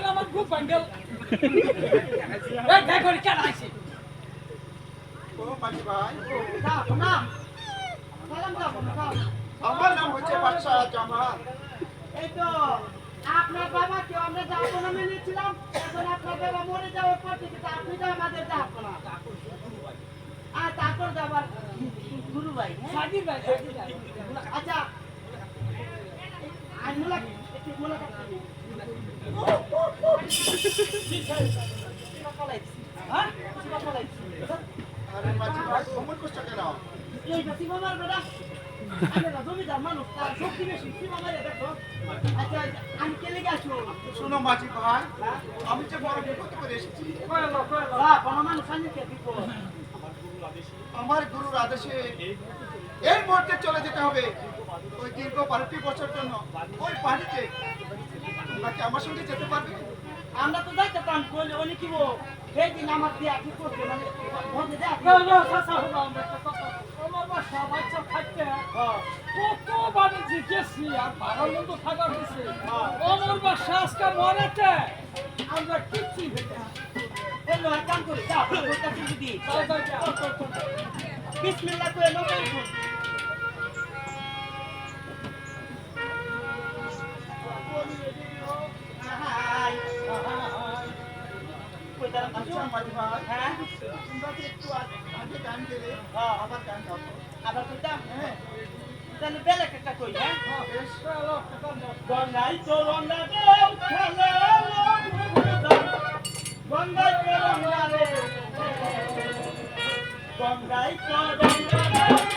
আমার খুব বান্ডেল এই দেখো কেন আইছে ও মাঝি ভাই না সালাম দাও না আমার নাম হচ্ছে বাদশাহ জামাল। এই তো আপনার বাবাকে আমরা যাবো না মেনেছিলাম, এখন আপনার বাবা মরে যাওয়ার পর থেকে তো আপনি তো আমাদের যাবো না। আর তারপর যাবার গুরু ভাই, সাজির ভাই আচ্ছা আর মোলাকাত করি। হ্যাঁ আরে মাঝি ভাই ভ্রমণ করছো কেন? এই তো সীমা মার বেটা আরে না জমিদার মানুষ তার শক্তি বেশি, সীমা মারে দেখো। আচ্ছা আমি কেলে গেছো? শোনো মাঝি ভাই, আমি যে বড় বিপদ করে এসেছি। কোনো মানুষ আনি কে বিপদ? আমার গুরুর আদেশে এই মুহূর্তে চলে যেতে হবে ওই দীর্ঘ 12টি বছর জন্য ওই পানিতে। তোমরা কি আমার সঙ্গে যেতে পারবে? আমরা তো যাইতে পান কইলে উনি কি বল সেই দিন আমার দিয়া কি করতে মানে বন্ধে দেয়া না না চাচা হলো আমরা একটা কথা আমার বাসা বাচ্চা থাকতে কত বাড়ি গেছি আর ভালো মন্দ থাকা হয়েছে আমার বাসা আজকে মরেছে আমরা কিচ্ছু হইতে এই লো কাম করে যা বলতা কি দি বিসমিল্লাহ করে লো কাম কর। হাই কই দাঁড়া আচ্ছা মাঝি ভাই, হ্যাঁ তোমরা কি একটু আগে গান গেলে আবার গান গাও তো? আবার কইতাম হ্যাঁ তাহলে বেলা একটা কই হ্যাঁ বেশ। গঙ্গাই তো রঙ্গা দেও খেলে গঙ্গাই তো রঙ্গা রে গঙ্গাই তো রঙ্গা দেও